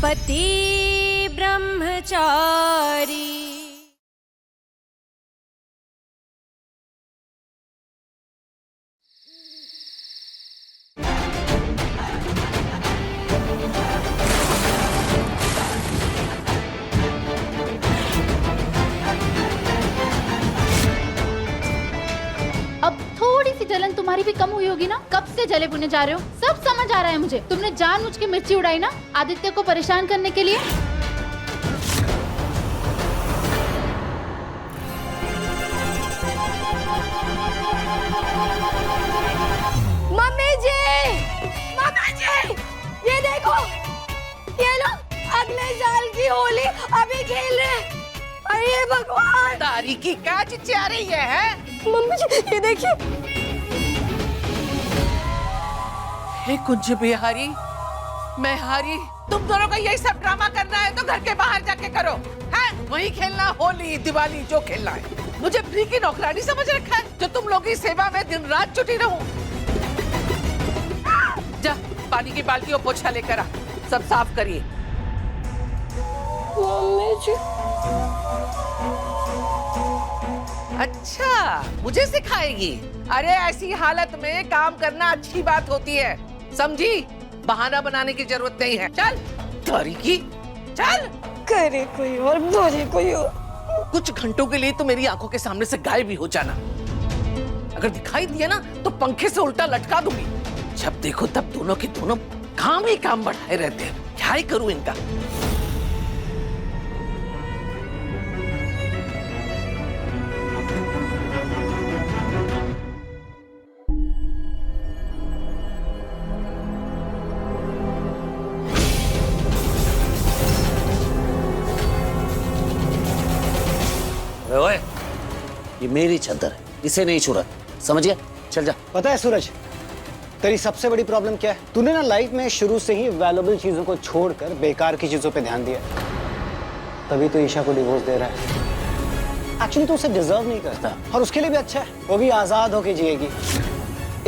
पति ब्रह्मचारी। अब थोड़ी सी जलन तुम्हारी भी कम हुई होगी ना? कब से जले भुने जा रहे हो? सब समझ आ रहा है मुझे। तुमने जानबूझ के मिर्ची उड़ाई ना आदित्य को परेशान करने के लिए। मम्मी जी, मम्मी जी, ये देखो, ये लोग अगले साल की होली अभी खेल रहे हैं। अरे भगवान, तारीखी क्या चिचिया रही है? मम्मी जी ये देखिए। हे कुंज बिहारी, मैं हारी। तुम दोनों का यही सब ड्रामा करना है तो घर के बाहर जाके करो, हैं? वहीं खेलना, होली दिवाली जो खेलना है। मुझे फ्री की नौकरानी समझ रखा है जो तुम लोगों की सेवा में दिन रात जुटी रहूं। जा पानी की बाल्टी और पोछा लेकर आ, सब साफ करिए। मम्मी जी, अच्छा मुझे सिखाएगी? अरे ऐसी हालत में काम करना अच्छी बात होती है, समझी? बहाना बनाने की जरूरत नहीं है। चल तारीकी, चल। करे कोई और बोले कोई और। कुछ घंटों के लिए तो मेरी आंखों के सामने से गायब भी हो जाना। अगर दिखाई दिया ना तो पंखे से उल्टा लटका दूंगी। जब देखो तब दोनों के दोनों काम ही काम बढ़ाए रहते हैं। क्या ही करूं इनका। ओए, ये मेरी चादर है, इसे नहीं छूना, समझ गया? चल जा। पता है सूरज, तेरी सबसे बड़ी प्रॉब्लम क्या है? तूने ना लाइफ में शुरू से ही वैल्यूएबल चीजों को छोड़कर बेकार की चीजों पे ध्यान दिया, तभी तो ईशा को डिवोर्स दे रहा है। एक्चुअली तू उसे डिजर्व नहीं करता और उसके लिए भी अच्छा है, वो भी आजाद होके जिएगी।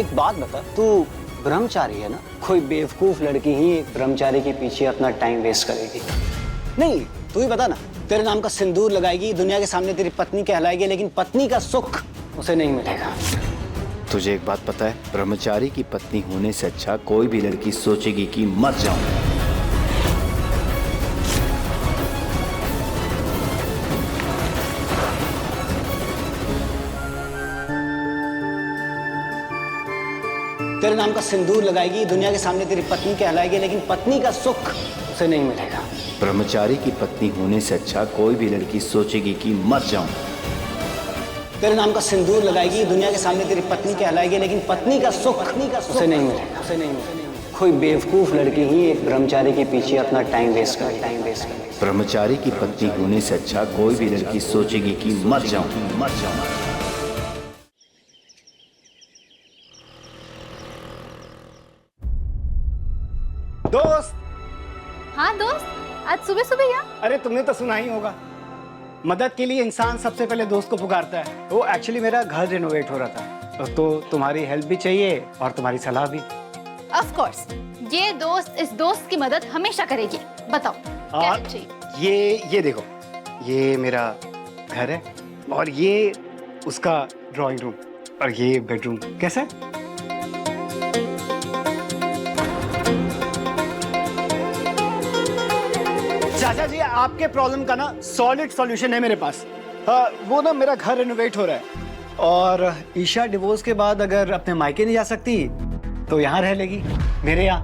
एक बात बता, तू ब्रह्मचारी है ना? कोई बेवकूफ लड़की ही एक ब्रह्मचारी के पीछे अपना टाइम वेस्ट करेगी। नहीं, तू ही बता ना, तेरे नाम का सिंदूर लगाएगी, दुनिया के सामने तेरी पत्नी कहलाएगी, लेकिन पत्नी का सुख उसे नहीं मिलेगा। तुझे एक बात पता है, ब्रह्मचारी की पत्नी होने से अच्छा कोई भी लड़की सोचेगी कि मर जाऊं। तेरे नाम का सिंदूर लगाएगी, दुनिया के सामने तेरी पत्नी कहलाएगी, लेकिन पत्नी का सुख उसे नहीं मिलेगा। ब्रह्मचारी की पत्नी होने से अच्छा कोई भी लड़की सोचेगी कि मर जाऊं। तेरे नाम का सिंदूर लगाएगी, दुनिया के सामने तेरी पत्नी कहलाएगी, लेकिन पत्नी का सुख उसे नहीं मिलेगा। उसे नहीं मिलेगा। कोई बेवकूफ लड़की ही एक ब्रह्मचारी के पीछे अपना टाइम वेस्ट करे। ब्रह्मचारी की पत्नी होने से अच्छा कोई भी लड़की सोचेगी कि मर जाऊं, मर जाऊं। दोस्त। हाँ दोस्त, आज सुबह सुबह यहाँ? अरे तुमने तो सुना ही होगा, मदद के लिए इंसान सबसे पहले दोस्त को पुकारता है। वो एक्चुअली मेरा घर रिनोवेट हो रहा था, तो तुम्हारी हेल्प भी चाहिए और तुम्हारी सलाह भी। ऑफ कोर्स, ये दोस्त इस दोस्त की मदद हमेशा करेगी। बताओ क्या चाहिए? ये देखो, ये मेरा घर है और ये उसका ड्राइंग रूम और ये बेडरूम। कैसा है? चाचा जी, आपके प्रॉब्लम का ना सॉलिड सॉल्यूशन है मेरे पास। वो ना, मेरा घर रिनोवेट हो रहा है और ईशा डिवोर्स के बाद अगर अपने मायके नहीं जा सकती तो यहाँ रह लेगी, मेरे यहाँ।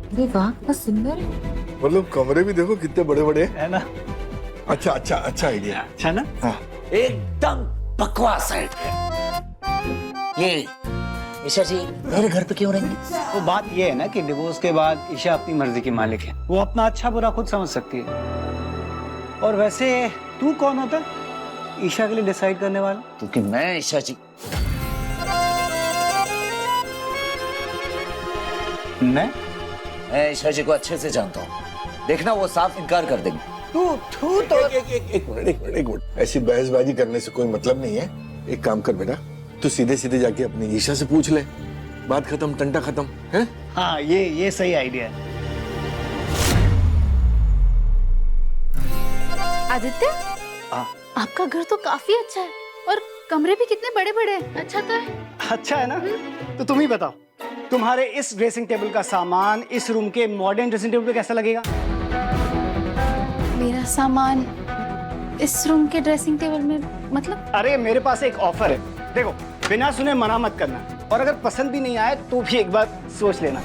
अरे वाह, कितना सुंदर है। मतलब कमरे भी देखो कितने बड़े बड़े है ना? अच्छा आइडिया। अच्छा ना? हाँ। एकदम बकवास आइडिया। ये ईशा जी मेरे घर पे क्यों रहेंगी? वो बात ये है ना कि डिवोर्स के बाद ईशा अपनी मर्जी की मालिक है, वो अपना अच्छा बुरा खुद समझ सकती है। और वैसे तू कौन होता है ईशा के लिए डिसाइड करने वाला? क्योंकि मैं ईशा जी मैं ईशा जी को अच्छे से जानता हूँ, देखना वो साफ इनकार कर देंगे। तू तो एक मिनट, ऐसी बहसबाजी करने से कोई मतलब नहीं है। एक काम कर बेटा, तू सीधे सीधे जाके अपनी ईशा से पूछ ले, बात खत्म, टंटा खत्म है। हाँ, ये सही आइडिया है। आदित्य, आपका घर तो काफी अच्छा है और कमरे भी कितने बड़े बड़े हैं। अच्छा तो है। अच्छा है ना? तो तुम ही बताओ, तुम्हारे इस ड्रेसिंग टेबल का सामान इस रूम के मॉडर्न ड्रेसिंग टेबल पे कैसा लगेगा? मेरा सामान इस रूम के ड्रेसिंग टेबल में मतलब? अरे मेरे पास एक ऑफर है, देखो बिना सुने मना मत करना, और अगर पसंद भी नहीं आए तो भी एक बार सोच लेना।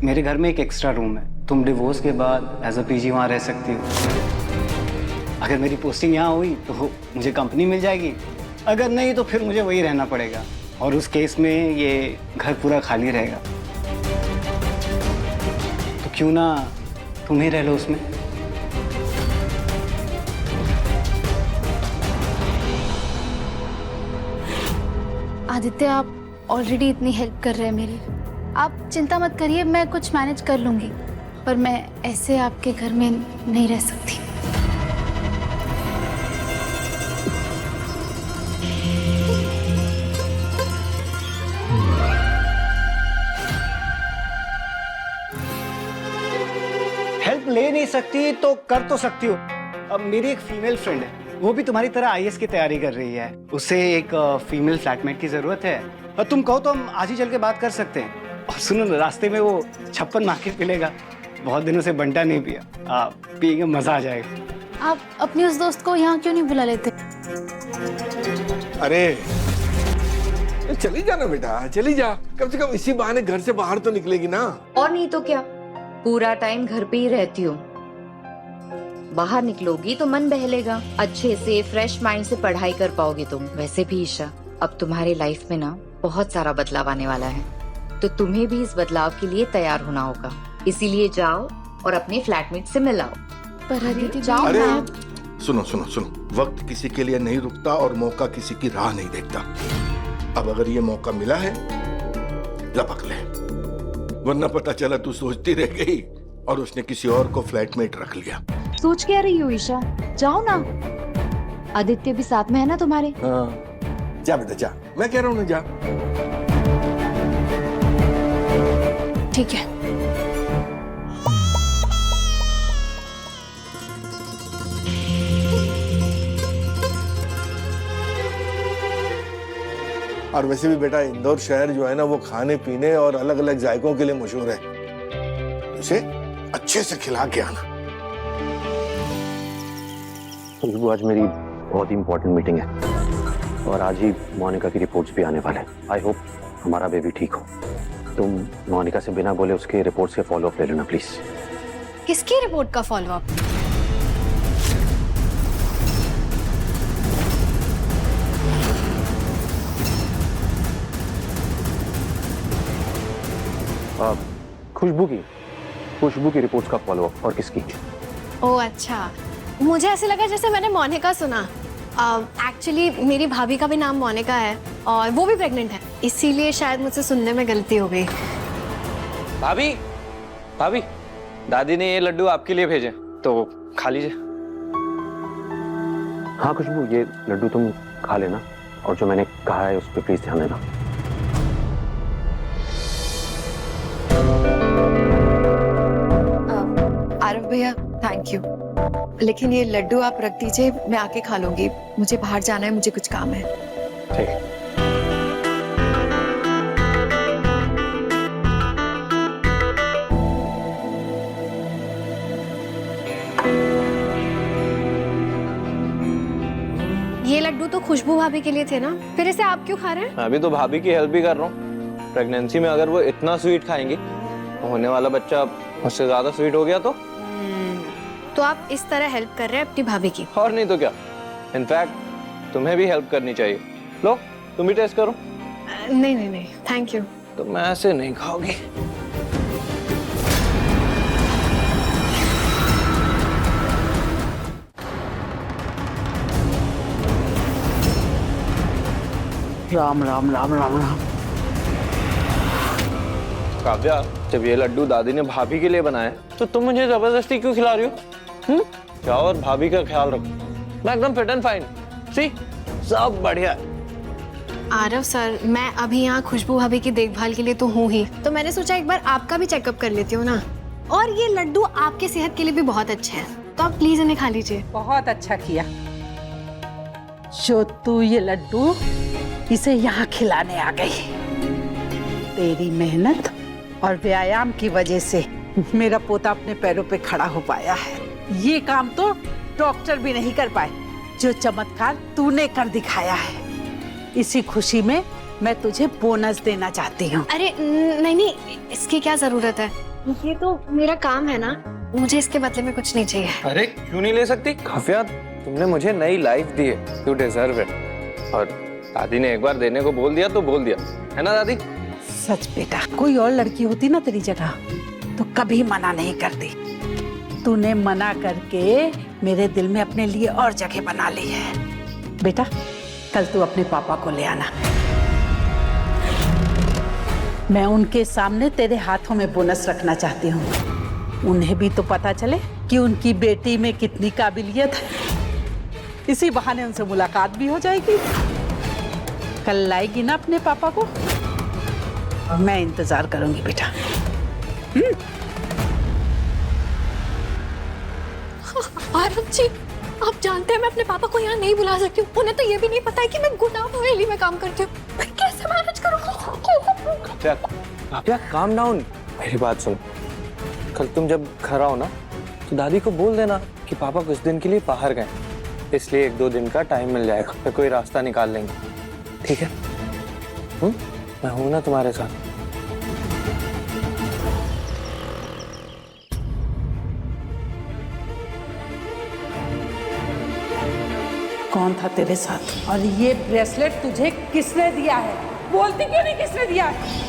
मेरे घर में एक एक्स्ट्रा रूम है, तुम डिवोर्स के बाद एज अ पीजी वहाँ रह सकती हो। अगर मेरी पोस्टिंग यहाँ हुई तो मुझे कंपनी मिल जाएगी, अगर नहीं तो फिर मुझे वही रहना पड़ेगा, और उस केस में ये घर पूरा खाली रहेगा। तो क्यों ना तुम ही रह लो उसमें। आदित्य, आप ऑलरेडी इतनी हेल्प कर रहे हैं मेरी, आप चिंता मत करिए, मैं कुछ मैनेज कर लूंगी, पर मैं ऐसे आपके घर में नहीं रह सकती। हेल्प ले नहीं सकती तो कर तो सकती हो। अब मेरी एक फीमेल फ्रेंड है, वो भी तुम्हारी तरह आईएएस की तैयारी कर रही है, उसे एक फीमेल फ्लैटमेट की जरूरत है, और तुम कहो तो हम आज ही चल के बात कर सकते हैं। और सुनो, रास्ते में वो 56 मार्केट मिलेगा, बहुत दिनों से बंटा नहीं पिया, पिएंगे मजा आ जाएगा। आप अपने उस दोस्त को यहाँ क्यों नहीं बुला लेते? अरे चली जा ना बेटा, चली जा, कम से कम इसी बहाने घर से बाहर तो निकलेगी ना। और नहीं तो क्या, पूरा टाइम घर पे ही रहती हूँ, बाहर निकलोगी तो मन बहलेगा, अच्छे से फ्रेश माइंड से पढ़ाई कर पाओगी तुम। वैसे भी ईशा, अब तुम्हारे लाइफ में ना बहुत सारा बदलाव आने वाला है, तो तुम्हें भी इस बदलाव के लिए तैयार होना होगा, इसीलिए जाओ और अपने फ्लैटमेट से मिलाओ। पर अदिति जाओ अरे ना। सुनो सुनो सुनो, वक्त किसी के लिए नहीं रुकता और मौका किसी की राह नहीं देखता। अब अगर ये मौका मिला है, लपक ले, वरना पता चला तू सोचती रह गई और उसने किसी और को फ्लैटमेट रख लिया। सोच क्या रही हो ईशा, जाओ ना, आदित्य भी साथ में है ना तुम्हारे। हाँ जा बेटा जा, मैं कह रहा हूँ ना जा। ठीक है। और वैसे भी बेटा, इंदौर शहर जो है ना, वो खाने पीने और अलग अलग जायकों के लिए मशहूर है, उसे अच्छे से खिला के आना। खुशबू, आज मेरी बहुत ही इंपॉर्टेंट मीटिंग है और आज ही मोनिका की रिपोर्ट्स भी आने वाले हैं। आई होप हमारा बेबी ठीक हो। तुम मोनिका से बिना बोले उसके रिपोर्ट्स के फॉलोअप ले लेना प्लीज। किसकी रिपोर्ट का फॉलोअप? खुशबू की रिपोर्ट्स का फॉलोअप। और किसकी? ओह अच्छा, मुझे ऐसे लगा जैसे मैंने मोनिका सुना। एक्चुअली मेरी भाभी का भी नाम मोनिका है और वो भी प्रेग्नेंट है, इसीलिए शायद मुझसे सुनने में गलती हो गई। भाभी, भाभी, दादी ने ये लड्डू आपके लिए भेजे, तो खा लीजिए। हाँ खुशबू, ये लड्डू तुम खा लेना और जो मैंने कहा है उस पर प्लीज ध्यान देना। आरव भैया थैंक यू, लेकिन ये लड्डू आप रख दीजिए, मैं आके खा लूंगी, मुझे बाहर जाना है, मुझे कुछ काम है। ठीक है। ये लड्डू तो खुशबू भाभी के लिए थे ना, फिर इसे आप क्यों खा रहे हैं? अभी तो भाभी की हेल्प भी कर रहा हूँ। प्रेगनेंसी में अगर वो इतना स्वीट खाएंगी, होने वाला बच्चा उससे ज्यादा स्वीट हो गया तो आप इस तरह हेल्प कर रहे हैं अपनी भाभी की। और नहीं तो क्या, इनफैक्ट तुम्हें भी हेल्प करनी चाहिए। लो तुम भी टेस्ट करो। नहीं नहीं नहीं, थैंक यू। तो मैं ऐसे नहीं खाओगी। राम राम राम राम राम। काव्या, जब ये लड्डू दादी ने भाभी के लिए बनाए तो तुम मुझे जबरदस्ती क्यों खिला रही हो? जाओ और भाभी का ख्याल रखो। मैं एकदम फिट एंड फाइन, सी सब बढ़िया। आरव सर, मैं अभी यहाँ खुशबू भाभी की देखभाल के लिए तो हूँ ही, तो मैंने सोचा एक बार आपका भी चेकअप कर लेती हूँ ना। और ये लड्डू आपके सेहत के लिए भी बहुत अच्छे हैं, तो आप प्लीज इन्हें खा लीजिए। बहुत अच्छा किया जो तू ये लड्डू इसे यहाँ खिलाने आ गई। तेरी मेहनत और व्यायाम की वजह से मेरा पोता अपने पैरों पे खड़ा हो पाया है। ये काम तो डॉक्टर भी नहीं कर पाए जो चमत्कार तूने कर दिखाया है। इसी खुशी में मैं तुझे बोनस देना चाहती हूँ। अरे नहीं, इसकी क्या जरूरत है? ये तो मेरा काम है ना, मुझे इसके बदले में कुछ नहीं चाहिए। अरे क्यों नहीं ले सकती? काव्या, तुमने मुझे नई लाइफ दी है, यू डिजर्व इट। और दादी ने एक बार देने को बोल दिया तो बोल दिया, है ना दादी? सच बेटा, कोई और लड़की होती ना तेरी जगह तो कभी मना नहीं करती। तूने मना करके मेरे दिल में अपने लिए और जगह बना ली है। बेटा, कल तू अपने पापा को ले आना। मैं उनके सामने तेरे हाथों में बोनस रखना चाहती हूँ। उन्हें भी तो पता चले कि उनकी बेटी में कितनी काबिलियत है। इसी बहाने उनसे मुलाकात भी हो जाएगी। कल लाएगी ना अपने पापा को? मैं इंतजार करूंगी बेटा। आरव जी, आप जानते हैं मैं अपने पापा को यहाँ नहीं बुला सकती हूँ। उन्हें तो ये भी नहीं पता है कि मैं गुदाम हवेली में काम करती हूँ। मैं कैसे मैनेज करूँगा? Kavya, calm down. मेरी बात सुन, कल तुम जब घर आओ ना तो दादी को बोल देना कि पापा कुछ दिन के लिए बाहर गए, इसलिए 1-2 दिन का टाइम मिल जाएगा, फिर कोई रास्ता निकाल लेंगे। ठीक है? मैं हूं ना तुम्हारे साथ। कौन था तेरे साथ? और ये ब्रेसलेट तुझे किसने दिया है? बोलती क्यों नहीं किसने दिया है?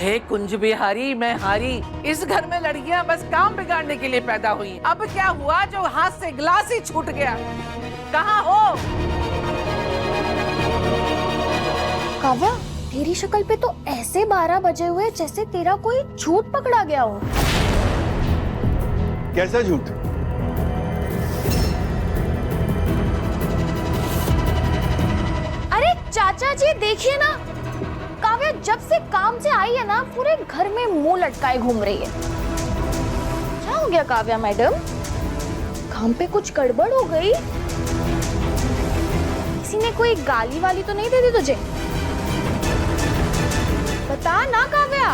हे कुंज बिहारी, मैं हारी। इस घर में लड़कियां बस काम बिगाड़ने के लिए पैदा हुई। अब क्या हुआ जो हाथ से गिलास ही छूट गया? कहाँ हो? काव्या, तेरी शक्ल पे तो ऐसे 12 बजे हुए जैसे तेरा कोई झूठ पकड़ा गया हो। कैसा झूठ? अरे चाचा जी देखिए ना, काव्या जब से काम से आई है ना पूरे घर में मुंह लटकाए घूम रही है। क्या हो गया काव्या मैडम? काम पे कुछ गड़बड़ हो गई? किसी ने कोई गाली वाली तो नहीं दे दी तुझे? बता ना काव्या।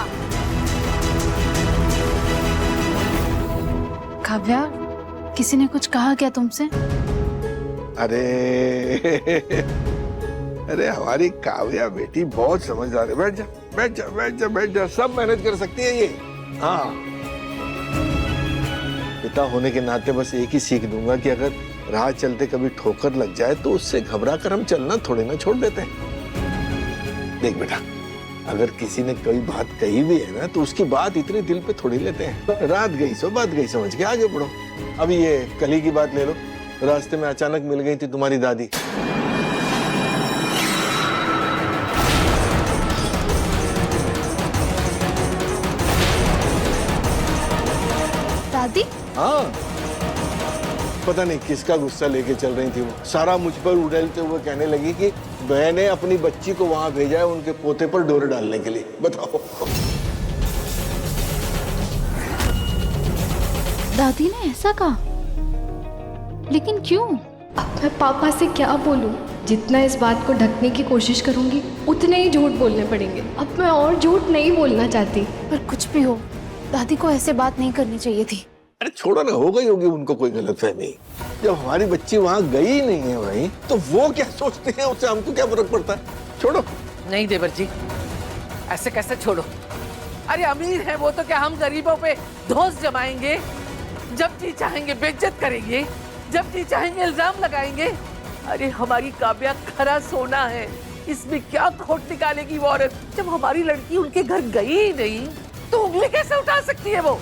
काव्या, किसी ने कुछ कहा क्या तुमसे? अरे हमारी काव्या बेटी बहुत समझदार है। बैठ जा, बैठ जा, बैठ जा, बैठ जा, सब मैनेज कर सकती है ये। हाँ, पिता होने के नाते बस एक ही सीख दूंगा कि अगर राह चलते कभी ठोकर लग जाए तो उससे घबरा कर हम चलना थोड़ी ना छोड़ देते हैं। देख बेटा, अगर किसी ने कोई बात कही भी है ना तो उसकी बात इतनी दिल पे थोड़ी लेते हैं। रात गई सो बात गई समझ के आगे बढ़ो। अभी ये कल ही की बात ले लो, रास्ते में अचानक मिल गई थी तुम्हारी दादी। दादी? हाँ, पता नहीं किसका गुस्सा लेके चल रही थी वो। सारा मुझ पर उड़ेलते हुए कहने लगी कि बहन ने अपनी बच्ची को वहां भेजा है उनके पोते पर डोरे डालने के लिए। बताओ। दादी ने ऐसा कहा? लेकिन क्यों? अब मैं पापा से क्या बोलूं? जितना इस बात को ढकने की कोशिश करूंगी उतने ही झूठ बोलने पड़ेंगे। अब मैं और झूठ नहीं बोलना चाहती। पर कुछ भी हो, दादी को ऐसे बात नहीं करनी चाहिए थी। अरे छोड़ो ना, हो गई होगी उनको कोई गलतफहमी। जब हमारी बच्ची वहां गई नहीं है भाई तो वो क्या सोचते हैं उससे हमको क्या फर्क पड़ता है? छोड़ो। नहीं देवर जी, ऐसे कैसे छोड़ो? अरे अमीर है वो तो क्या हम गरीबों पे धौंस जमाएंगे? जब जी चाहेंगे बेइज्जत करेंगे, जब जी चाहेंगे इल्जाम लगाएंगे। अरे हमारी काव्या खरा सोना है, इसमें क्या खोट निकालेगी वो औरत? जब हमारी लड़की उनके घर गई ही नहीं तो उंगली कैसे उठा सकती है वो?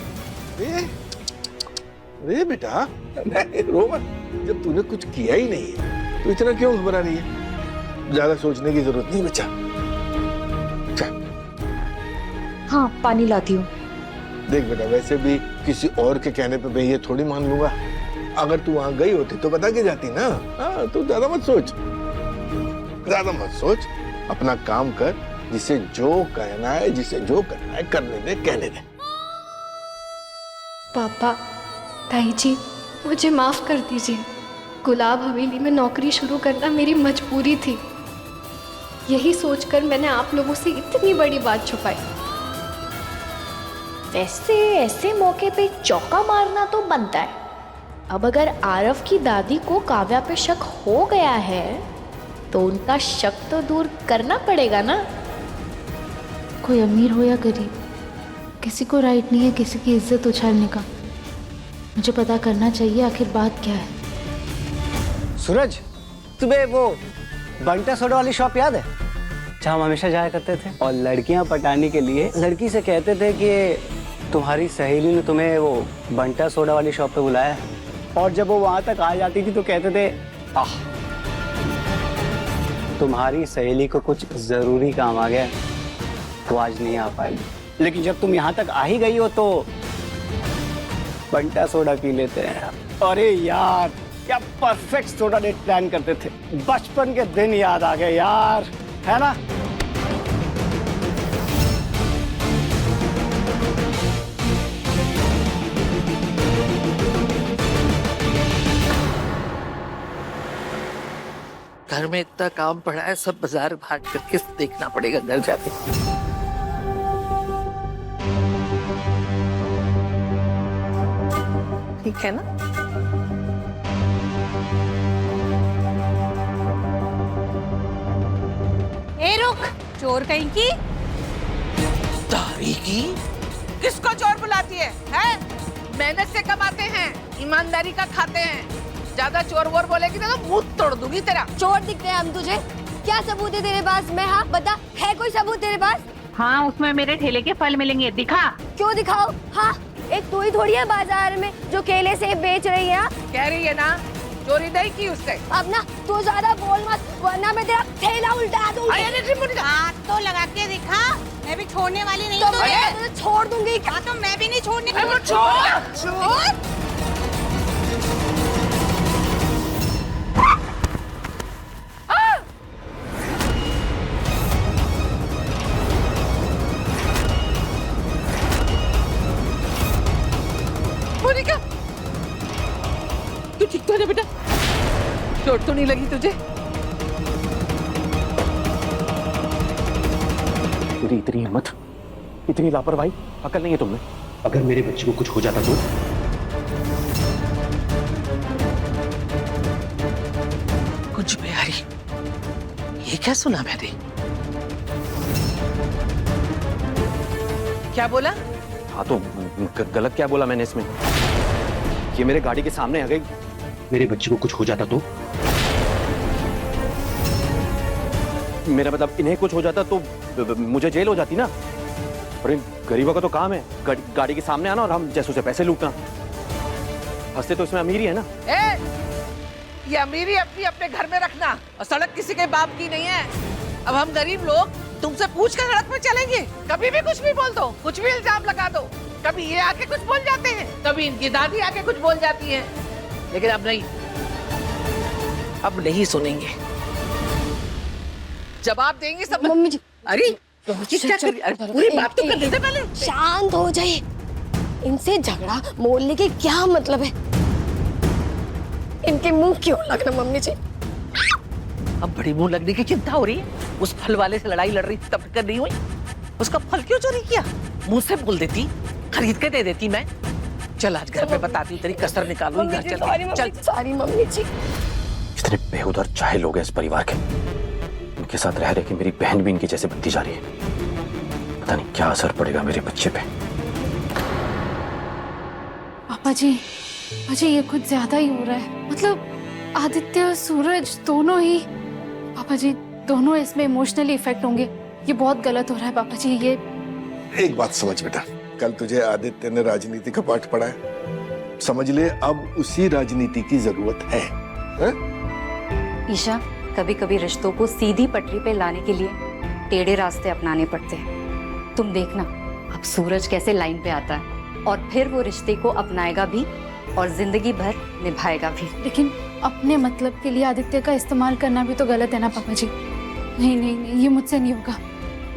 अरे बेटा, नहीं रो मत। जब तूने कुछ किया ही नहीं है तो इतना क्यों घबरा रही है? ज्यादा सोचने की जरूरत नहीं बच्चा। हाँ, पानी लाती हूँ। देख बेटा, वैसे भी किसी और के कहने पे मैं ये थोड़ी मान लूंगा। अगर तू वहां गई होती तो बता के जाती ना। हाँ, तू ज्यादा मत सोच, ज्यादा मत सोच। अपना काम कर, जिसे जो कहना है, जिसे जो करना है करने दे, कहने दे। पापा, ताई जी, मुझे माफ़ कर दीजिए। गुलाब हवेली में नौकरी शुरू करना मेरी मजबूरी थी। यही सोचकर मैंने आप लोगों से इतनी बड़ी बात छुपाई। वैसे ऐसे मौके पे चौका मारना तो बनता है। अब अगर आरव की दादी को काव्या पे शक हो गया है तो उनका शक तो दूर करना पड़ेगा ना। कोई अमीर हो या गरीब, किसी को राइट नहीं है किसी की इज्जत उछालने का। मुझे पता करना चाहिए आखिर बात क्या है। सूरज, तुम्हें वो बंटा सोडा वाली शॉप याद है जहाँ हम हमेशा जाया करते थे और लड़कियां पटाने के लिए लड़की से कहते थे कि तुम्हारी सहेली ने तुम्हें वो बंटा सोडा वाली शॉप पे बुलाया है, और जब वो वहां तक आ जाती थी तो कहते थे आह, तुम्हारी सहेली को कुछ जरूरी काम आ गया तो आज नहीं आ पाएगी। लेकिन जब तुम यहाँ तक आ ही गई हो तो बंटा सोडा पी लेते हैं। अरे यार, क्या परफेक्ट सोडा डेट प्लान करते थे। बचपन के दिन याद आ गए यार, है ना? घर में इतना काम पड़ा है, सब बाजार भाग करके देखना पड़ेगा घर जाके। ठीक है ना? ए रुक, चोर कहीं की। तारी की? किसको चोर बुलाती है? हैं? मेहनत से कमाते हैं, ईमानदारी का खाते हैं। ज्यादा चोर वोर बोलेगी तो मुंह तोड़ दूंगी तेरा। चोर दिखते हैं हम तुझे? क्या सबूत है तेरे पास? मैं हाँ बता, है कोई सबूत तेरे पास? हाँ, उसमें मेरे ठेले के फल मिलेंगे, दिखा। क्यों दिखाओ? हाँ, एक तू ही थोड़ी है बाजार में जो केले सेब बेच रही है। कह रही है ना चोरी नहीं की उससे। अब ना तू ज्यादा बोल मत, वरना मैं तेरा ठेला उल्टा दूंगी। हाथ तो लगा के दिखा, मैं भी छोड़ने वाली नहीं। तो मैं तुझे छोड़ दूंगी। हाँ, तो मैं भी नहीं छोड़ने। छोड़। मोनिका, तू ठीक तो है बेटा? चोट तो नहीं लगी तुझे? तेरी इतनी हिम्मत, इतनी लापरवाही, अकल नहीं है तुमने। अगर मेरे बच्चे को कुछ हो जाता तो? कुछ भी यारी, ये क्या सुना मैंने? क्या बोला? हाँ तो गलत क्या बोला मैंने इसमें? ये मेरे गाड़ी के सामने आ गई। मेरे बच्चे को कुछ हो जाता तो? मेरा मतलब इन्हें कुछ हो जाता तो मुझे जेल हो जाती ना। और इन गरीबों का तो काम है गाड़ी के सामने आना और हम जैसों से पैसे लूटना। हंसते तो इसमें अमीर ही है ना। ये अमीरी अपनी अपने घर में रखना, और सड़क किसी के बाप की नहीं है। अब हम गरीब लोग तुमसे पूछ कर सड़क में चलेंगे? कभी भी कुछ भी बोल दो, कुछ भी इल्जाम लगा दो। कभी ये आके कुछ बोल जाते हैं, कभी इनकी दादी आके कुछ बोल जाती है। लेकिन अब नहीं, अब नहीं सुनेंगे, जवाब देंगे सब। मम्मी जी, अरे पूरी बात तो कर देते पहले। शांत हो जाइए। इनसे झगड़ा मोलने के क्या मतलब है? इनके मुंह क्यों लगना मम्मी जी? अब बड़ी मुंह लगने की चिंता हो रही है। उस फल वाले से लड़ाई लड़ रही थी तब कर नहीं हुई। उसका फल क्यों चोरी किया? मुंह से बोल देती, खरीद के दे देती मैं। चल आज घर पे बताती, तेरी कसर निकालूंगी। घर चल। सारी मम्मी जी। इतने बेहुदर चाहे लोग हैं इस परिवार के, उनके साथ रह रहे कि मेरी बहन भी इनकी जैसे बनती जा रही है। पता नहीं क्या असर पड़ेगा मेरे बच्चे पे। पापा जी, ये कुछ ज्यादा ही हो रहा है। मतलब आदित्य और सूरज दोनों ही, पापा जी दोनों इसमें इमोशनली इफेक्ट होंगे। ये बहुत गलत हो रहा है पापा जी। ये एक बात समझ बेटा, कल तुझे आदित्य ने राजनीति का पाठ पढ़ाया, समझ ले अब उसी राजनीति की जरूरत है, ईशा, कभी कभी रिश्तों को सीधी पटरी पे लाने के लिए टेढ़े रास्ते अपनाने पड़ते हैं। तुम देखना अब सूरज कैसे लाइन पे आता है, और फिर वो रिश्ते को अपनाएगा भी और जिंदगी भर निभाएगा भी। लेकिन अपने मतलब के लिए आदित्य का इस्तेमाल करना भी तो गलत है ना पापा जी। नहीं, ये मुझसे नहीं होगा।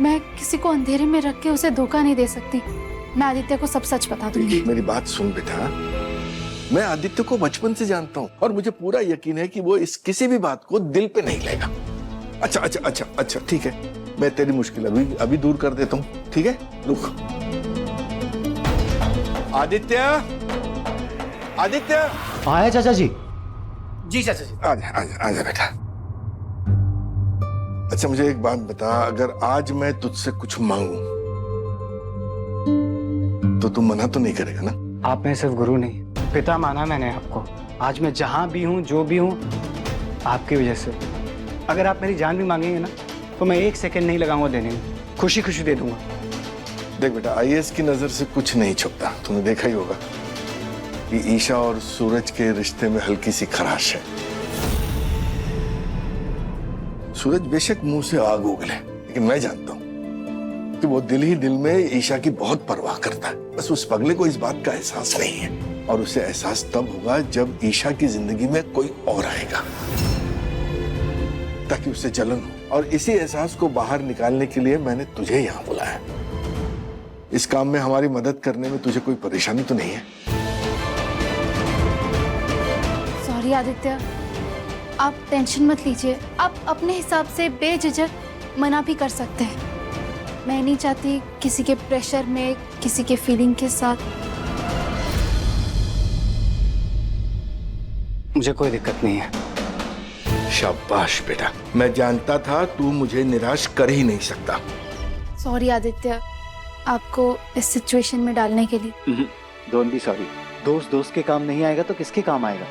मैं किसी को अंधेरे में रख के उसे धोखा नहीं दे सकती। मैं आदित्य को सब सच बता दूंगी। मेरी बात सुन बेटा, मैं आदित्य को बचपन से जानता हूँ और मुझे पूरा यकीन है कि वो इस किसी भी बात को दिल पे नहीं लेगा। अच्छा अच्छा अच्छा अच्छा ठीक है, मैं तेरी मुश्किल अभी दूर कर देता हूँ, ठीक है? रुक। आदित्य, आदित्य। आया चाचा जी। जी चाचा जी। आजा आजा आजा बेटा। अच्छा मुझे एक बात बता, अगर आज मैं तुझसे कुछ मांगू तो तू मना तो नहीं करेगा ना? आप में सिर्फ गुरु नहीं, पिता माना मैंने आपको। आज मैं जहां भी हूं, जो भी हूं, आपकी वजह से। अगर आप मेरी जान भी मांगेंगे ना, तो मैं 1 सेकंड नहीं लगाऊंगा देने में, खुशी खुशी दे दूंगा। देख बेटा, आईएएस की नजर से कुछ नहीं छुपता। तूने देखा ही होगा कि ईशा और सूरज के रिश्ते में हल्की सी खराश है। सूरज बेशक मुंह से आग उगले, लेकिन मैं जानता हूं कि वो दिल ही दिल में ईशा की बहुत परवाह करता है। बस उस पगले को इस बात का एहसास नहीं है, और उसे एहसास तब होगा जब ईशा की जिंदगी में कोई और आएगा, ताकि उसे जलन हो। और इसी एहसास को बाहर निकालने के लिए मैंने तुझे यहाँ बुलाया। इस काम में हमारी मदद करने में तुझे कोई परेशानी तो नहीं है? सॉरी आदित्य, आप टेंशन मत लीजिए। आप अपने हिसाब से बेझिझक मना भी कर सकते हैं। मैं नहीं चाहती किसी के प्रेशर में, किसी के फीलिंग के साथ। मुझे कोई दिक्कत नहीं है। शाबाश बेटा, मैं जानता था तू मुझे निराश कर ही नहीं सकता। सॉरी आदित्य, आपको इस सिचुएशन में डालने के लिए। Don't be sorry. दोस्त दोस्त के काम नहीं आएगा तो किसके काम आएगा?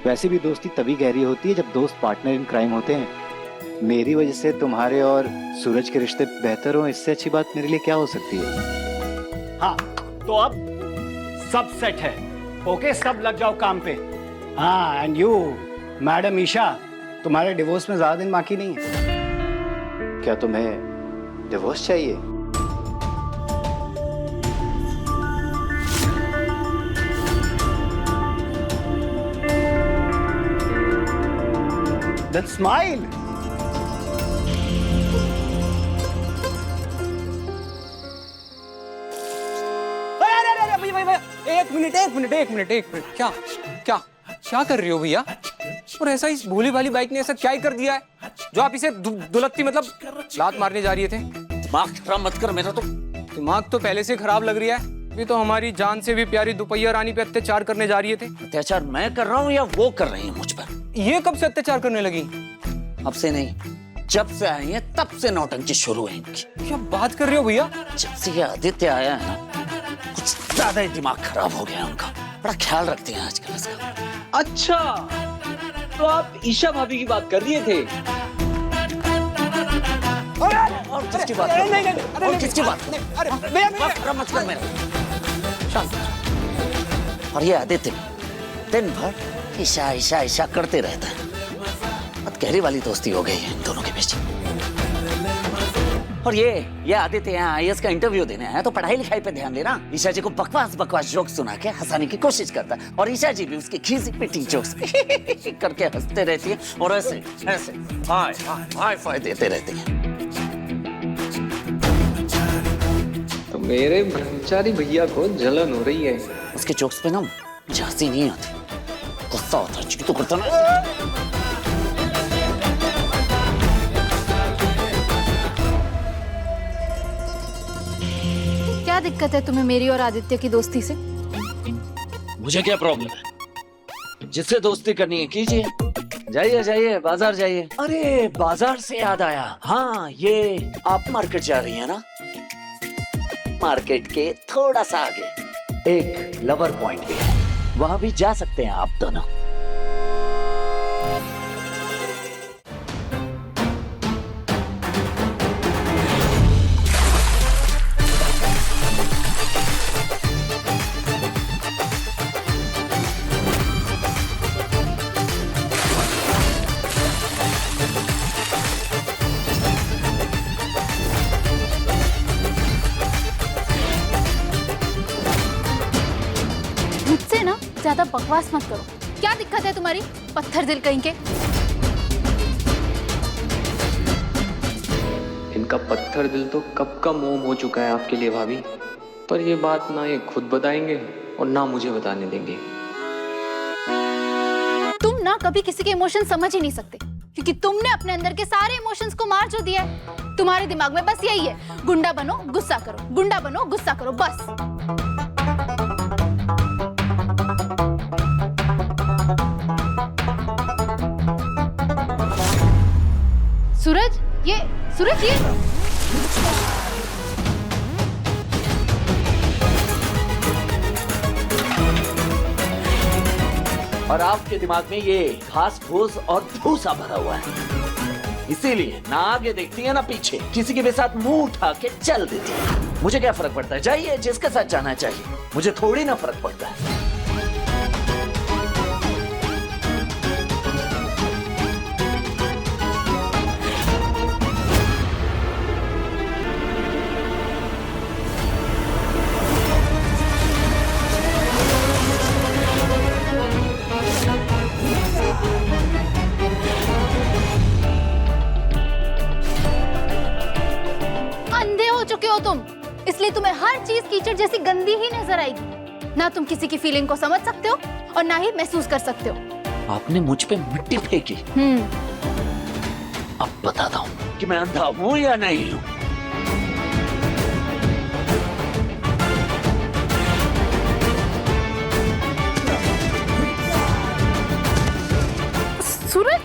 वैसे भी दोस्ती तभी गहरी होती है जब दोस्त पार्टनर इन क्राइम होते हैं। मेरी वजह से तुम्हारे और सूरज के रिश्ते बेहतर हो, इससे अच्छी बात मेरे लिए क्या हो सकती है? हाँ, तो अब सब सेट है। ओके, सब लग जाओ काम पे। हाँ, एंड यू मैडम ईशा, तुम्हारे डिवोर्स में ज्यादा दिन बाकी नहीं है। क्या तुम्हें डिवोर्स चाहिए? Then smile. एक मिनट, क्या क्या क्या कर रही हो भैया? और ऐसा इस भोली वाली बाइक ने ऐसा क्या ही कर दिया है जो आप इसे दुलत्ती मतलब लात मारने जा रही थे? दिमाग खराब मत कर मेरा। तो दिमाग तो पहले से खराब लग रही है। अभी तो हमारी जान से भी प्यारी दुपहिया रानी पे अत्याचार करने जा रही थे। अत्याचार मैं कर रहा हूँ या वो कर रही है मुझ पर? ये कब से अत्याचार करने लगी? अब से नहीं, जब से आई है तब से नौटंकी शुरू है इनकी। क्या बात कर रहे हो भैया? जब से ये आदित्य आया है ना, कुछ ज्यादा ही दिमाग खराब हो गया उनका। बड़ा ख्याल रखते हैं आजकल इसका। अच्छा, तो आप ईशा भाभी की बात कर रहे थे? और किसकी बात? और किसकी बात? मत कर मेरा। शांत। और ये आदित्य दिन भर ईशा ईशा ईशा करते रहता है। बहुत गहरी वाली दोस्ती हो गई है इन दोनों के बीच। और ये आदित्य यहाँ आईएएस का इंटरव्यू देने आया तो पढ़ाई लिखाई पे ध्यान देना। ईशा जी को बकवास जोक सुना के हंसाने की कोशिश करता है, और ईशा जी भी उसकी खीसी पिटी जोक्स करके हंसते रहती है, और ऐसे ऐसे हाय फाय देते रहते हैं। तो मेरे ब्रह्मचारी भैया को जलन हो रही है। उसके जोक्स पे ना मुझे हंसी नहीं आती, गुस्सा आता है। तो करता ना। क्या दिक्कत है तुम्हें मेरी और आदित्य की दोस्ती से? मुझे क्या प्रॉब्लम है? जिससे दोस्ती करनी है कीजिए। जाइए जाइए, बाजार जाइए। अरे बाजार से याद आया, हाँ ये आप मार्केट जा रही है ना? मार्केट के थोड़ा सा आगे एक लवर पॉइंट भी है, वहां भी जा सकते हैं आप दोनों। मुझसे ना ज्यादा बकवास मत करो। क्या दिक्कत है तुम्हारी पत्थर दिल कहीं के? इनका पत्थर दिल तो कब का मोम हो चुका है आपके लिए भाभी। पर ये बात ना ये खुद बताएंगे और ना मुझे बताने देंगे। तुम ना कभी किसी के इमोशन समझ ही नहीं सकते, क्योंकि तुमने अपने अंदर के सारे इमोशंस को मार जो दिया है। तुम्हारे दिमाग में बस यही है, गुंडा बनो गुस्सा करो, गुंडा बनो गुस्सा करो, बस। सूरज ये और आपके दिमाग में ये घास फूस और भूसा भरा हुआ है, इसीलिए ना आगे देखती है ना पीछे, किसी के भी साथ मुंह उठा के चल देती है। मुझे क्या फर्क पड़ता है, जाइए जिसके साथ जाना चाहिए, मुझे थोड़ी ना फर्क पड़ता है। तुम, इसलिए तुम्हें हर चीज कीचड़ जैसी गंदी ही नजर आएगी। ना तुम किसी की फीलिंग को समझ सकते हो और ना ही महसूस कर सकते हो। आपने मुझ पे मिट्टी फेंकी। अब बताता हूँ कि मैं अंधा हूँ या नहीं हूँ। सूरज,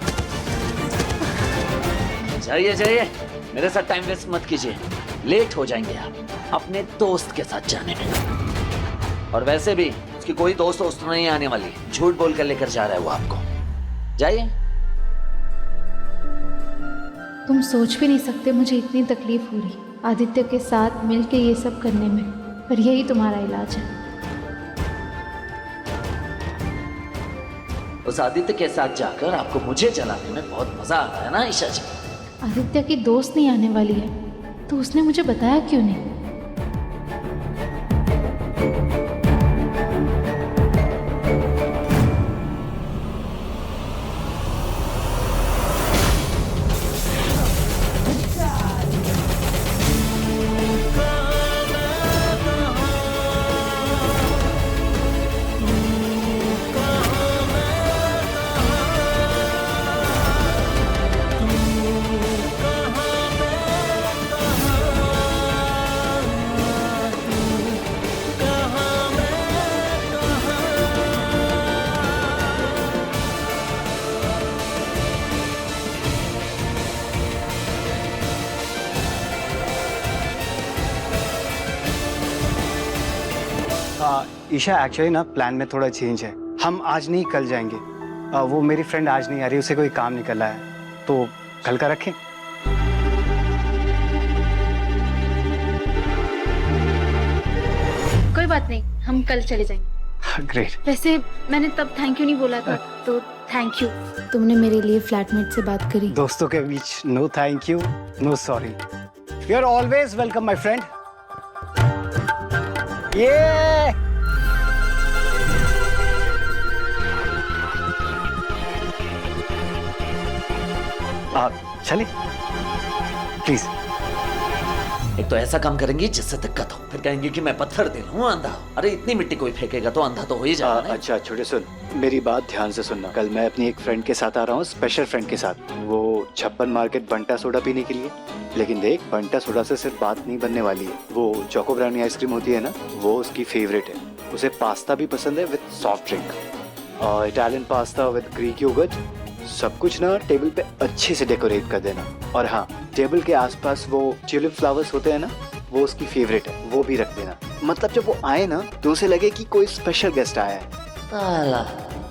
जाइए जाइए, मेरे साथ टाइम वेस्ट मत कीजिए, लेट हो जाएंगे आप अपने दोस्त के साथ जाने में। और वैसे भी उसकी कोई दोस्त नहीं आने वाली, झूठ बोल कर लेकर जा रहा है वो आपको। जाइए। तुम सोच भी नहीं सकते मुझे इतनी तकलीफ हो रही आदित्य के साथ मिलके ये सब करने में, पर यही तुम्हारा इलाज है। उस आदित्य के साथ जाकर आपको मुझे जलाने में बहुत मजा आ रहा है ना ईशा जी? आदित्य की दोस्त नहीं आने वाली है तो उसने मुझे बताया क्यों नहीं? ईशा, एक्चुअली ना प्लान में थोड़ा चेंज है। हम आज नहीं कल जाएंगे। वो मेरी फ्रेंड आज नहीं आ रही, उसे कोई काम निकला है, तो कल का रखें। कोई बात नहीं, हम कल चले जाएंगे। ग्रेट। वैसे मैंने तब थैंक यू नहीं बोला था, तो थैंक यू। तुमने मेरे लिए फ्लैटमेट से बात करी। दोस्तों के बीच no thank you, no sorry. You are always welcome my friend. ये आप चले प्लीज। एक तो ऐसा काम करेंगे जिससे दिक्कत हो, फिर कहेंगे कि मैं पत्थर दिल हूँ, अंधा हूँ। अरे इतनी मिट्टी कोई फेंकेगा तो अंधा तो हो ही जाएगा। अच्छा छोटे सुन, मेरी बात ध्यान से सुनना। कल मैं अपनी एक फ्रेंड के साथ आ रहा हूँ, स्पेशल फ्रेंड के साथ। वो छप्पन मार्केट बंटा सोडा पीने के लिए। लेकिन देख, बंटा सोडा से सिर्फ बात नहीं बनने वाली है। वो चोको ब्राउनी आइसक्रीम होती है ना, वो उसकी फेवरेट है। उसे पास्ता भी पसंद है विद सॉफ्ट ड्रिंक, और Italian pasta with Greek yogurt. सब कुछ ना टेबल पे अच्छे से डेकोरेट कर देना। और हाँ, टेबल के आसपास वो ट्यूलिप फ्लावर्स होते हैं ना, वो उसकी फेवरेट है, वो भी रख देना। मतलब जब वो आए ना तो उसे लगे कि कोई स्पेशल गेस्ट आया है। साला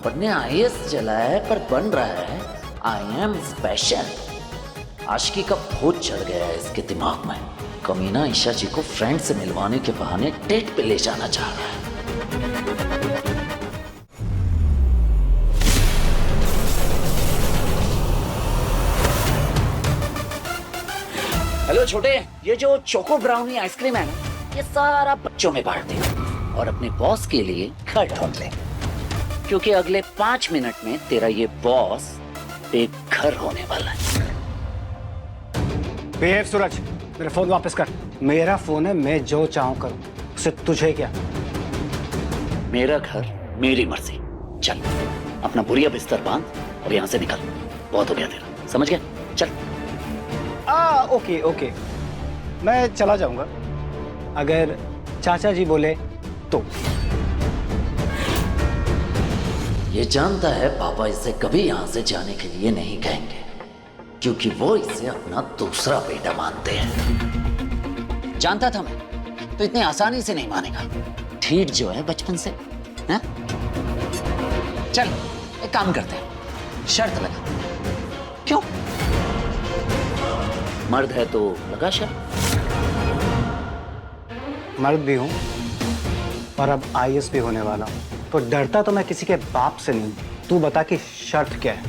पढ़ने आईएएस चला है पर बन रहा है आई एम स्पेशल। आशिकी का भूत चढ़ गया है इसके दिमाग में। कमीना ईशा जी को फ्रेंड से मिलवाने के बहाने डेट पे ले जाना चाह रहा है। हेलो छोटे, ये जो चोको ब्राउनी आइसक्रीम है ना, ये सारा बच्चों में बांट दे और अपने बॉस के लिए घर ढूंढ ले, क्योंकि अगले 5 मिनट में तेरा ये बॉस बेघर होने वाला है। बेहद सूरज, मेरा फोन वापस कर। मेरा फोन है, मैं जो चाहूं करूं। उससे तुझे क्या? मेरा घर मेरी मर्जी। चल अपना बुरिया बिस्तर बांध और यहाँ से निकल। बहुत हो गया तेरा, समझ गया? चल। ओके ओके, मैं चला जाऊंगा अगर चाचा जी बोले तो। ये जानता है पापा इसे कभी यहाँ से जाने के लिए नहीं कहेंगे, क्योंकि वो इसे अपना दूसरा बेटा मानते हैं। जानता था मैं, तो इतनी आसानी से नहीं मानेगा। ठीक जो है बचपन से। हैं? चल एक काम करते हैं, शर्त लगा। क्यों? मर्द है तो लगा शर्त। मर्द भी हूं और अब आईएएस भी होने वाला हूं, तो डरता तो मैं किसी के बाप से नहीं। तू बता कि शर्त क्या है?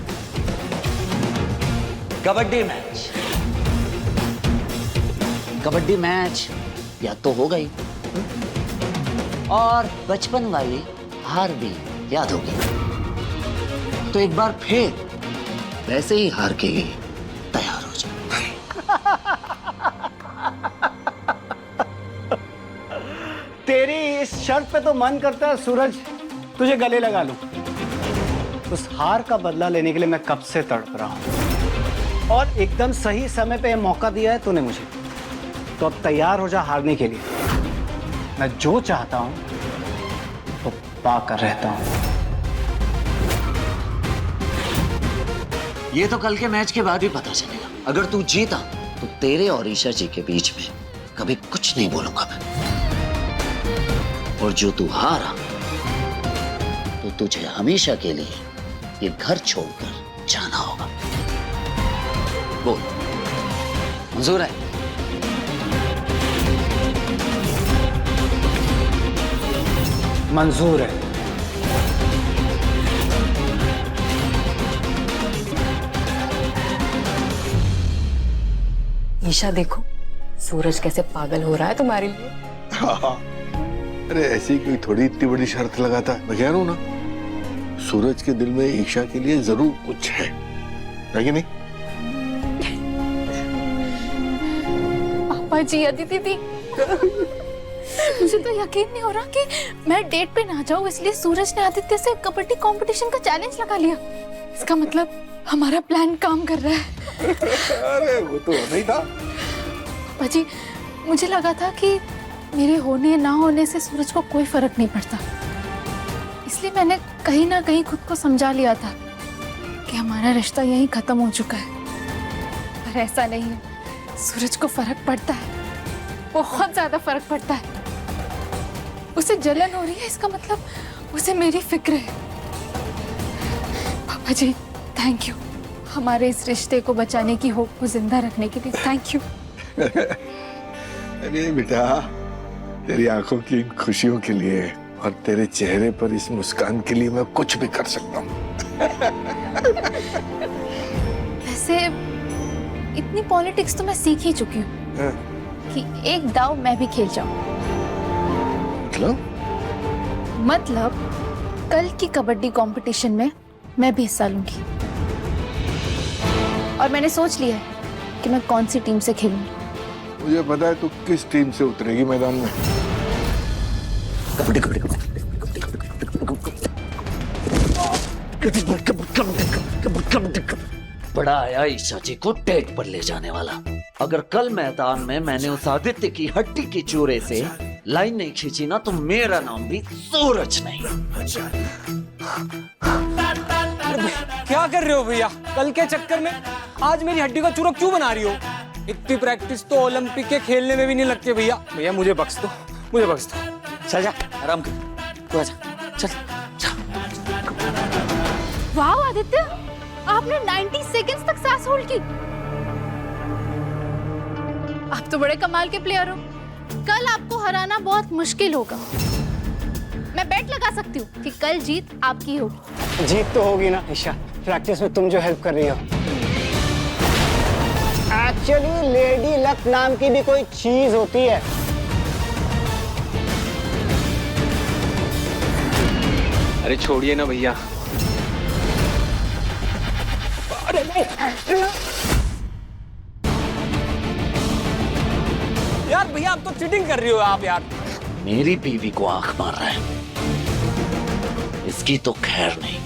कबड्डी मैच। कबड्डी मैच या तो हो गई, और बचपन वाली हार भी याद होगी। तो एक बार फिर वैसे ही हार के लिए तैयार हो जाओ। तेरी इस शर्त पे तो मन करता है सूरज तुझे गले लगा लूं। उस हार का बदला लेने के लिए मैं कब से तड़प रहा हूं, और एकदम सही समय पे मौका दिया है तूने मुझे। तो अब तैयार हो जा हारने के लिए। मैं जो चाहता हूं वो पाकर रहता हूं। ये तो कल के मैच के बाद ही पता चलेगा। अगर तू जीता तो तेरे और ईशा जी के बीच में कभी कुछ नहीं बोलूंगा मैं, और जो तू हारा तो तुझे हमेशा के लिए ये घर छोड़कर जाना होगा। बोल, मंजूर है? मंजूर है। ईशा देखो, सूरज कैसे पागल हो रहा है तुम्हारे लिए। हाँ। अरे ऐसी कोई थोड़ी इतनी बड़ी शर्त लगाता है। मैं कह रहा हूं ना, सूरज के दिल में ईशा के लिए जरूर कुछ है कि नहीं? पापा जी, अदिति दी, मुझे तो यकीन नहीं हो रहा कि मैं डेट पे ना जाऊं, इसलिए सूरज ने आदित्य से कबड्डी कंपटीशन का चैलेंज लगा लिया। इसका मतलब हमारा प्लान काम कर रहा है। अरे वो तो होना ही था। पापा जी, मुझे लगा था कि मेरे होने ना होने से सूरज को कोई फर्क नहीं पड़ता, इसलिए मैंने कहीं ना कहीं खुद को समझा लिया था कि हमारा रिश्ता यहीं खत्म हो चुका है। पर ऐसा नहीं है, सूरज को फर्क पड़ता है, बहुत ज्यादा फर्क पड़ता है। उसे जलन हो रही है, इसका मतलब उसे मेरी फिक्र है। पापा जी, थैंक यू, हमारे इस रिश्ते को बचाने की होप को जिंदा रखने के लिए थैंक यू। अरे बेटा, तेरी आंखों की इन खुशियों के लिए और तेरे चेहरे पर इस मुस्कान के लिए मैं कुछ भी कर सकता हूँ। वैसे इतनी पॉलिटिक्स तो मैं सीख ही चुकी हूँ कि एक दाव मैं भी खेल जाऊं। मतलब कल की कबड्डी कंपटीशन में मैं भी हिस्सा लूंगी, और मैंने सोच लिया है कि मैं कौन सी टीम से खेलूंगी। मुझे पता है तू किस टीम से उतरेगी मैदान में। बड़ा आया ईशा जी को डेट पर ले जाने वाला। अगर कल मैदान में मैंने उस आदित्य की हड्डी के चूरे से लाइन नहीं खींची ना, तो मेरा नाम भी सूरज नहीं। क्या कर रहे हो भैया? कल के चक्कर में आज मेरी हड्डी का चूरा क्यों बना रही हो? इतनी प्रैक्टिस तो ओलंपिक के खेलने में भी नहीं लगती भैया। भैया मुझे बख्श दो, मुझे बख्श दो। चल जा, आराम कर, तू आजा, चल जा। वाह आदित्य, आपने 90 सेकंड्स तक सांस होल्ड की। आप तो बड़े कमाल के प्लेयर हो। कल आपको हराना बहुत मुश्किल होगा। मैं बेट लगा सकती हूँ कि कल जीत आपकी होगी। जीत तो होगी ना ईशा, प्रैक्टिस में तुम जो हेल्प कर रही हो। एक्चुअली लेडी लक नाम की भी कोई चीज होती है। अरे छोड़िए ना भैया। अरे नहीं। यार भैया, आप तो चीटिंग कर रही हो आप यार। मेरी बीवी को आंख मार रहा है। इसकी तो खैर नहीं।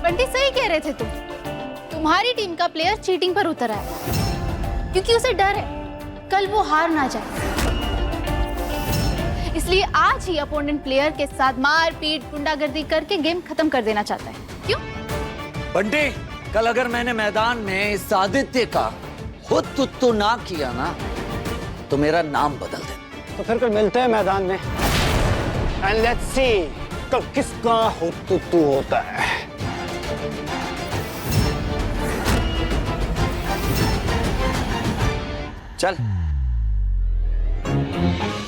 बंटी सही कह रहे थे तुम। तुम्हारी टीम का प्लेयर चीटिंग पर उतर आया क्योंकि उसे डर है कल वो हार ना जाए, इसलिए आज ही अपोनेंट प्लेयर के साथ मार पीट गुंडागर्दी करके गेम खत्म कर देना चाहता है। क्यों बंटी, कल अगर मैंने मैदान में इस आदित्य का खुद तुत्तू ना किया ना तो मेरा नाम बदल दे। तो फिर कल मिलते हैं मैदान में एंड लेट्स सी कल किसका हुत्तुत्तू होता है। चल।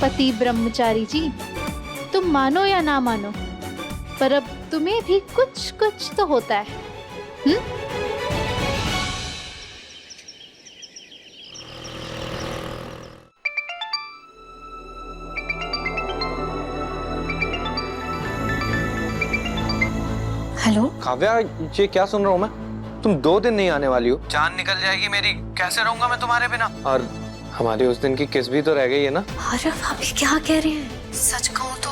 पति ब्रह्मचारी जी, तुम मानो या ना मानो, पर अब तुम्हें भी कुछ कुछ तो होता है। हेलो काव्या, ये क्या सुन रहा हूँ मैं? तुम 2 दिन नहीं आने वाली हो, जान निकल जाएगी मेरी, कैसे रहूंगा मैं तुम्हारे बिना? और हमारी उस दिन की किस भी तो रह गई है ना? अरे भाभी क्या कह रही हैं? सच कहूँ तो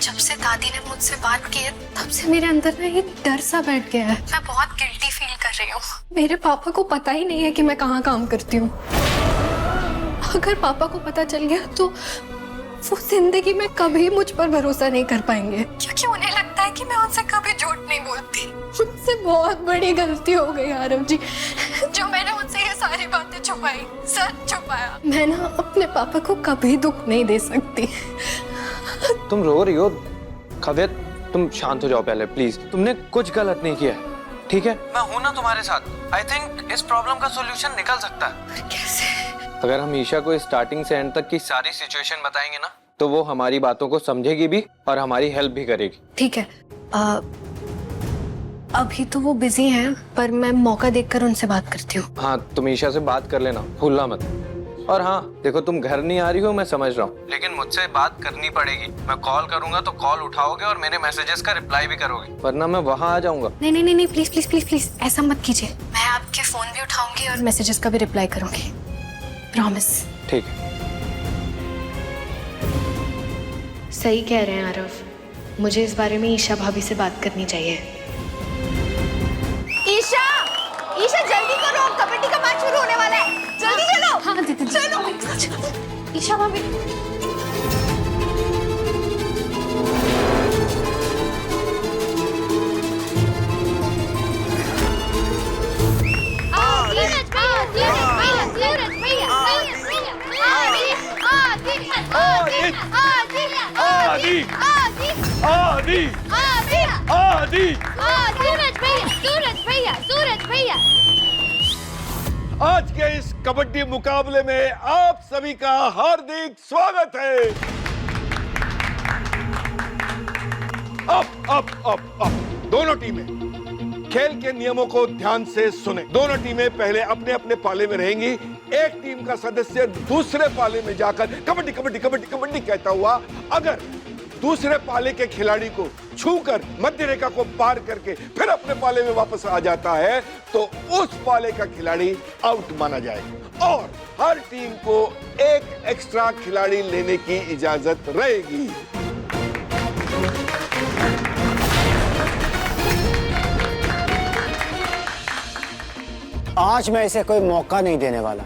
जब से दादी ने मुझसे बात की है तब से मेरे अंदर ना एक डर सा बैठ गया है। मैं बहुत गिल्टी फील कर रही हूँ। मेरे पापा को पता ही नहीं है कि मैं कहाँ काम करती हूँ। अगर पापा को पता चल गया तो वो जिंदगी में कभी मुझ पर भरोसा नहीं कर पाएंगे, क्योंकि उन्हें लगता है कि मैं उनसे कभी झूठ नहीं बोलती। मुझसे बहुत बड़ी गलती हो गई आरव जी, जो मैंने उनसे ये सारी बातें छुपाई, सच छुपाया। मैं ना अपने पापा को कभी दुख नहीं दे सकती। तुम रो रही हो काव्या, तुम शांत हो जाओ पहले प्लीज। तुमने कुछ गलत नहीं किया है, ठीक है? मैं हूं ना तुम्हारे साथ। आई थिंक इस प्रॉब्लम का सॉल्यूशन निकल सकता है। कैसे? अगर हम ईशा को स्टार्टिंग से एंड तक की सारी सिचुएशन बताएंगे ना तो वो हमारी बातों को समझेगी भी और हमारी हेल्प भी करेगी। ठीक है, अभी तो वो बिजी हैं, पर मैं मौका देखकर उनसे बात करती हूँ। हाँ, तुम ईशा से बात कर लेना, भूलना मत। और हाँ देखो, तुम घर नहीं आ रही हो मैं समझ रहा हूँ, लेकिन मुझसे बात करनी पड़ेगी। मैं कॉल करूंगा तो कॉल उठाओगे और मेरे मैसेजेस का रिप्लाई भी करोगे, वरना मैं वहाँ आ जाऊंगा। नहीं नहीं नहीं, प्लीज प्लीज प्लीज प्लीज ऐसा मत कीजिए। मैं आपके फोन भी उठाऊंगी और मैसेजेस का भी रिप्लाई करूंगी, प्रॉमिस। ठीक है। सही कह रहे हैं आरव, मुझे इस बारे में ईशा भाभी से बात करनी चाहिए। ईशा, ईशा जल्दी करो, कबड्डी का मैच शुरू होने वाला है। जल्दी चलो। हाँ दीदी चलो। ईशा भाभी, आज के इस कबड्डी मुकाबले में आप सभी का हार्दिक स्वागत है। अब दोनों टीमें खेल के नियमों को ध्यान से सुने। दोनों टीमें पहले अपने अपने पाले में रहेंगी। एक टीम का सदस्य दूसरे पाले में जाकर कबड्डी कबड्डी कबड्डी कबड्डी कहता हुआ अगर दूसरे पाले के खिलाड़ी को छूकर मध्य रेखा को पार करके फिर अपने पाले में वापस आ जाता है तो उस पाले का खिलाड़ी आउट माना जाएगा और हर टीम को एक एक्स्ट्रा खिलाड़ी लेने की इजाजत रहेगी। आज मैं इसे कोई मौका नहीं देने वाला।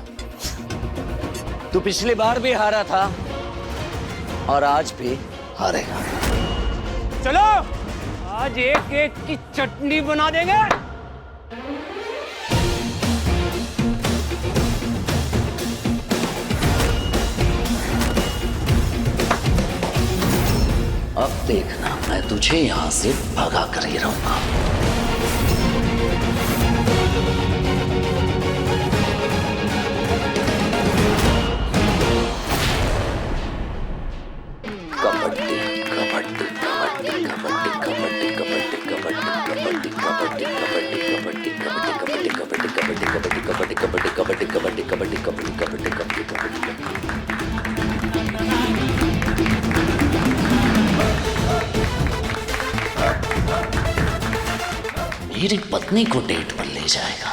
तू पिछली बार भी हारा था और आज भी हारेगा। चलो आज एक एक की चटनी बना देंगे। अब देखना मैं तुझे यहां से भगा कर ही रहूंगा। मेरी पत्नी को डेट पर ले जाएगा।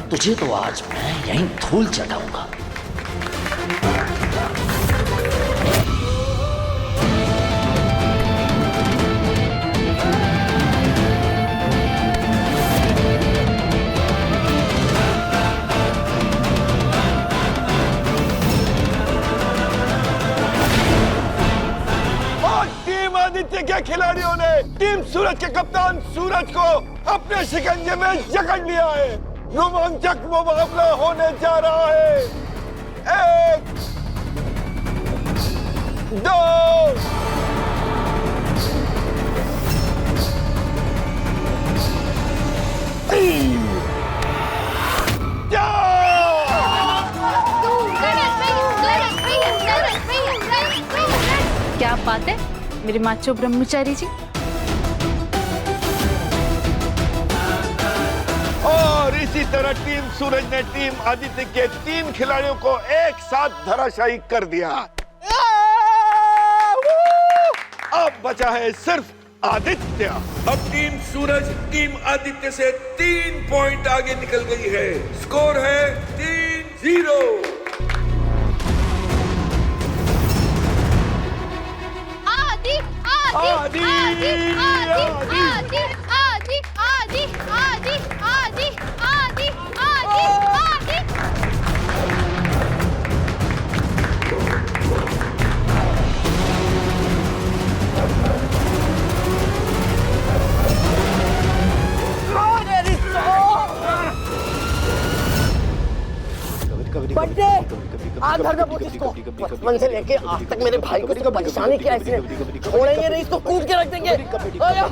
तुझे तो आज मैं यहीं धूल चटाऊंगा। टीम आदित्य के खिलाड़ियों ने टीम सूरज के कप्तान सूरज को अपने शिकंजे में जकड़ लिया है। रोमांचक मुकाबला होने जा रहा है। 1, 2, 3, 4। क्या बात है मेरे माचो ब्रह्मचारी जी। और इसी तरह टीम सूरज ने टीम आदित्य के 3 खिलाड़ियों को एक साथ धराशायी कर दिया। अब बचा है सिर्फ आदित्य। अब टीम सूरज टीम आदित्य से 3 पॉइंट आगे निकल गई है। स्कोर है 3-0। आदि आदि आदि आदि आदि आदि आदि आदि आदि आदि बर्थडे आज घर में पूछ इसको। बचपन से लेके आज तक मेरे भाई को इसने परेशानी किया। इसने छोड़ेंगे नहीं, इसको कूद के रख देंगे। आया।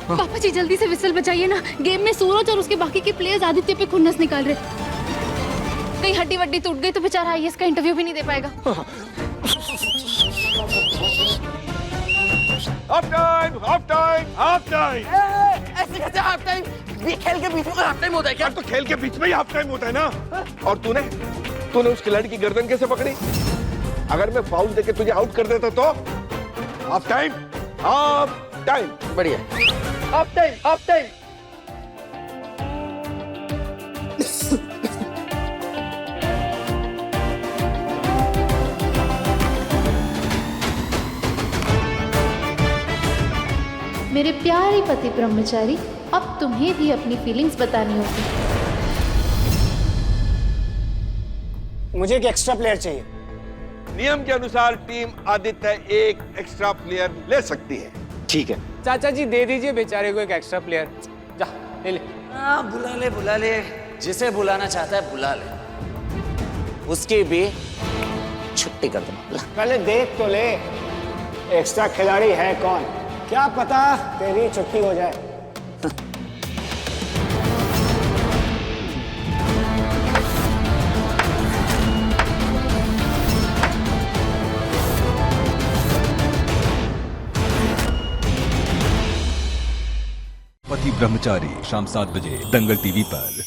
पापा जी जल्दी से विसल बजाइए ना। गेम में सूरज और उसके बाकी के प्लेयर्स आदित्य पे खुन्नस निकाल रहे। कहीं हड्डी वड्डी टूट गई तो बेचारा आईएएस का इंटरव्यू भी नहीं दे पाएगा। Half time, half time, half time. ऐसे कैसे हाफ टाइम? ये खेल के बीच में हाफ टाइम होता है क्या? तो खेल के बीच में ही हाफ टाइम होता है ना। और तूने उस खिलाड़ी की गर्दन कैसे पकड़ी? अगर मैं फाउल देके तुझे आउट कर देता तो? Half time, half time. बढ़िया। Half time, half time. मेरे प्यारे पति ब्रह्मचारी, अब तुम्हें भी अपनी फीलिंग्स बतानी होगी। मुझे एक एक्स्ट्रा प्लेयर चाहिए। नियम के अनुसार टीम आदित्य एक एक्स्ट्रा प्लेयर ले सकती है। ठीक है चाचा जी दे दीजिए बेचारे को एक एक्स्ट्रा प्लेयर। जा ले ले। बुला ले। जिसे बुलाना चाहता है बुला ले। उसकी भी छुट्टी कर दो। पहले देख तो ले एक्स्ट्रा खिलाड़ी है कौन। क्या पता तेरी छुट्टी हो जाए। पति ब्रह्मचारी शाम 7 बजे दंगल टीवी पर।